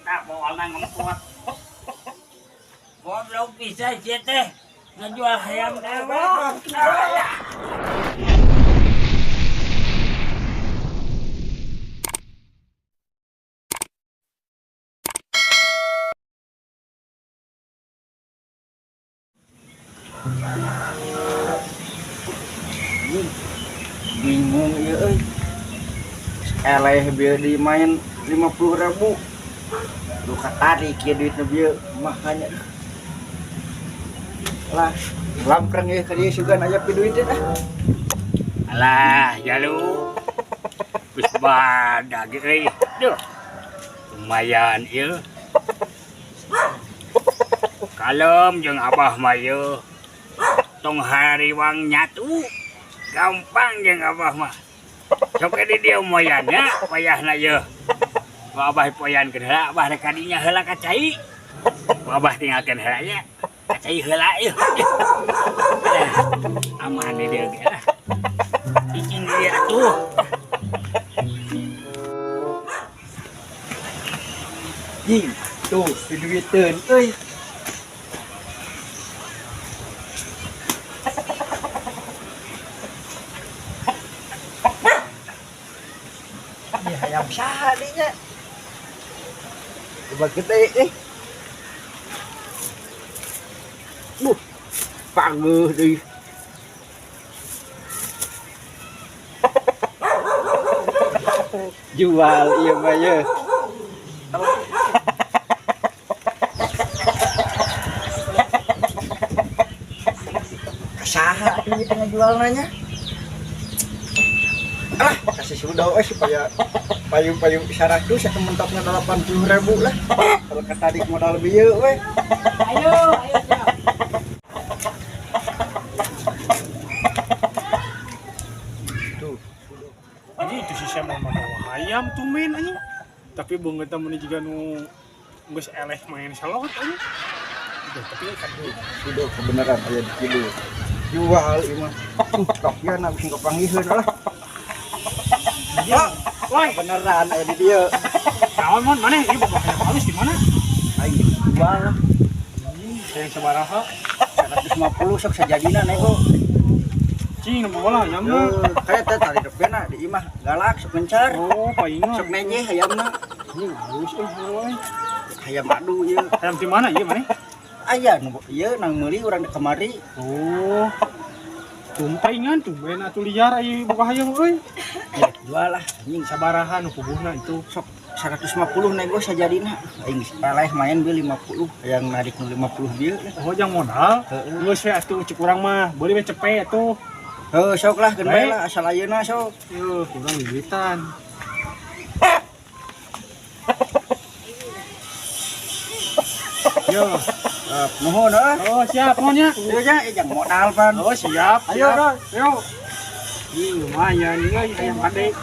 tak bawa ngempot. Goblok bisa sih teh ngejual ayam dewek. Bingung ya eleh biar dimain 50.000 lu katarik ya duitnya biar makanya lah lampreng ya kali sugan aja pi duitnya dah Alah, ya lu. Wis badag euy. Duh. Lumayan ieu. Kalem jeung Abah mah ieu. Tong hariwang nyatu. Gampang jeung Abah mah. Sok di dieu moyan nya, wayahna ieu. Ku Abah poyankeun heula, Abah rek kadinya heula ka cai. Ku Abah tinggalkeun heula nya. Ka cai heula ieu. Aman di dieu ge lah. Cicing dia tuh. Jing tuh di duiteun euy ini hayam saha deui nya coba gede pangeuh deui jual ieu mah ye saha ini tengah jual nanya kasih sudah supaya payung-payung 100 ya mentapnya 80.000 lah kalau kata adik modal lebih ya Ayo tuh ini itu sih saya mau ayam tuh main aja tapi bunga temen juga nu geus eleh main salawat aja tapi kan sudah kebenaran aya di kieu jual ieu mah kapian habis ngepanggiheun lah woi beneran aya di dieu naon mon maneh ieu bapak halus di mana aing jual saya sabaraha 150 sok sajadina nego cing nu bola ayam mah kayak teh tadi depena di imah galak sok mencar oh paingan sok nenyeh hayamna ini halus woi hayam adu ieu ayam di mana ieu maneh aya nu ieu nang meuli urang kemari oh tumpaingan tuh main atuh liar aya buka hayam euy ya jual lah anjing sabaraha nu puguhna itu sok 150 nego sajadina aing eleh main beuh 50 yang narik nu 50 bieu oh jang modal geus we atuh cek urang mah beuli we cepet atuh heuh sok lah geun bae lah asal ayeuna sok yuh urang bibitan yo nuhun oh siap mohonnya ieu nya jang modal pan oh siap ayo dong yo ini lumayan ini ayam gede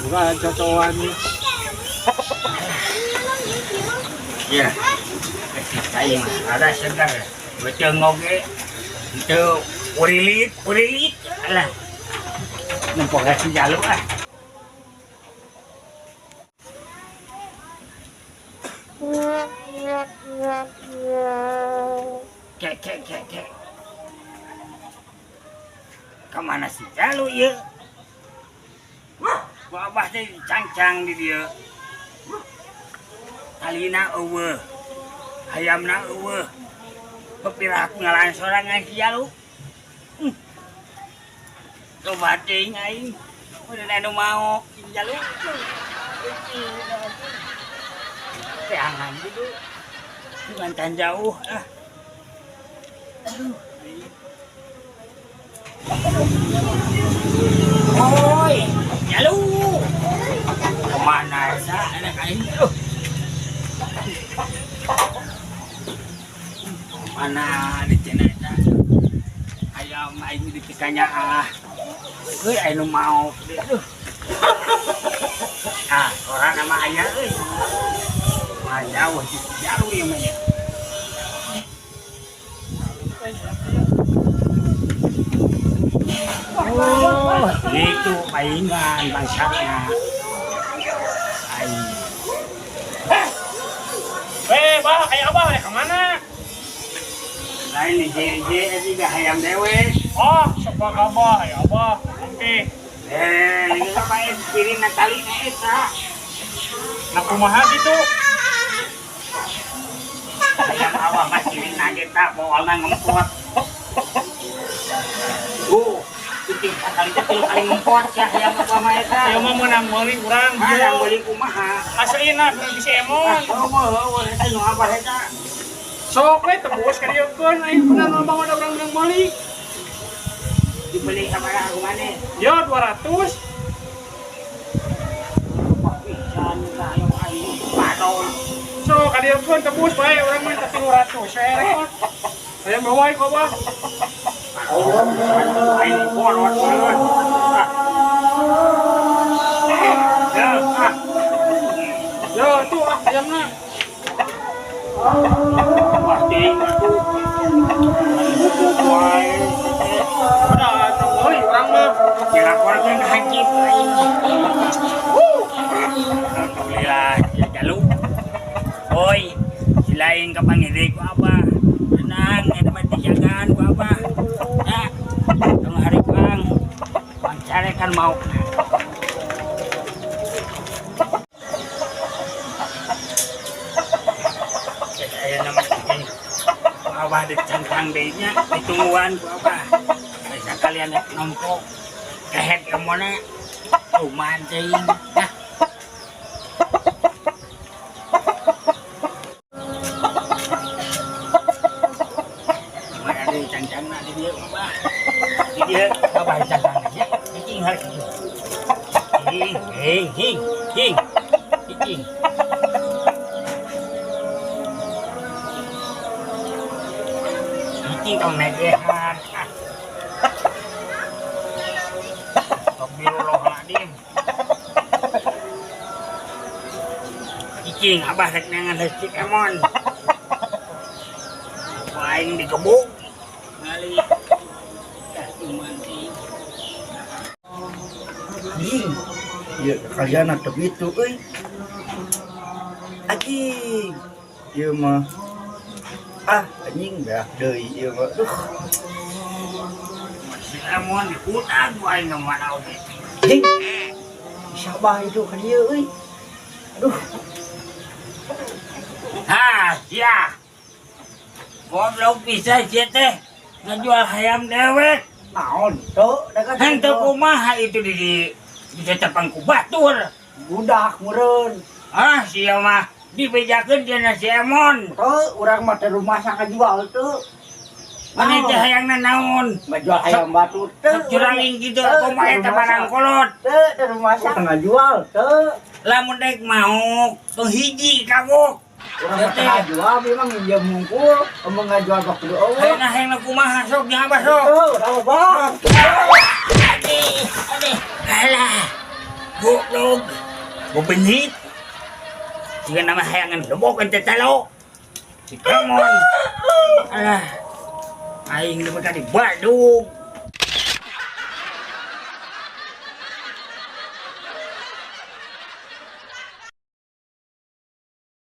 bukan cocokan ya. Aing ada segar. Betul ngoge. Itu urilit. Alah. Nempok kasih jalur ah. Kek. Kemana sih jalur ya? Gua abah teh cangcang di dia. Talina eueuh. Hayamna eueuh. Pepirak ngalahan sorangan si jalur. Coba ting aing. Udah anu mau si jalur. Teangan dulu. Jangan jauh ah. Aduh. Oi, jalur. Kemana sa anak aing? Mana di cenah eta? Ayam aing di pikanya ah. Euy anu mau. Aduh. Ah, orang nama ayah euy. Mah jauh jauh ieu mah. Oh, itu paingan bangsatnya. Aing. abah ya kemana? Lain hiji juga hayam dewe. Oh, sepak abah ya abah. Oke. Ini ngapain piring Natali eta. Nah kumaha gitu? Hayam awak mah piring nageta bawalan ngempot. Titik kali teh tilu kali ngempot ya hayam apa mah eta. Ya mah menang meuli urang Yang jo. beli kumaha. Aslina kudu bisa emon. Oh, eta nu apa eta? Sok we tebus ka dieu keun aing bener loba ada urang menang meuli. Dibeli sabaraha kumane? Yo 200. So, kadieu keun tebus bae urang minta 300. Saya rekod. Saya bawa kok, Bang. Ini kolot kolot. Yo, tuh ayamna. Pasti itu. Udah tungguin urang mah. Dilaporkan ke haji. Alhamdulillah, ya jalu. Oi, silain ke pangide ku apa? Tenang, ada mati jagaan ku apa? Nah, tong hari bang, cari kan mau. Saya nama ini, ku abah dicangkang dehnya, ditungguan ku abah. Bisa kalian nombok, kehet kemana? Cuman cing, nah. Dia apa cangkang aja, cing harus cing, cing. Cing kau negehan. Astagfirullahaladzim. Cing, abah rek nangan listrik emon. Paling dikebuk. Ngali. Ya kalian atau itu anjing ya mah anjing dah deui ieu mah Si emon dikutan ku aing mana oge. anjing sabah itu ka dieu aduh Ya. Goblok bisa sia teh ngajual hayam dewek. naon tuh da kan Henteu kumaha itu di tepang ku batur. budak meureun Sia mah dibejakeun cenah si Emon. tuh urang mah teh rumah sangka jual tuh Mane teh hayangna naon? menjual ayam batu tuh Curaling gitu kumaha eta barang kolot. tuh di rumah sangka jual tuh Lamun daek mau tong hiji kagok. urang teh jual memang minjem mungkul omong ngajual bak kudu eueuh Hayangna kumaha sok jeung abah sok. tuh urang bang Aduh, alah. Goblok. Bebenit. Jika nama hayangan lebokan tetalo. Si Kamon. Alah. Aing lebih kali Badung.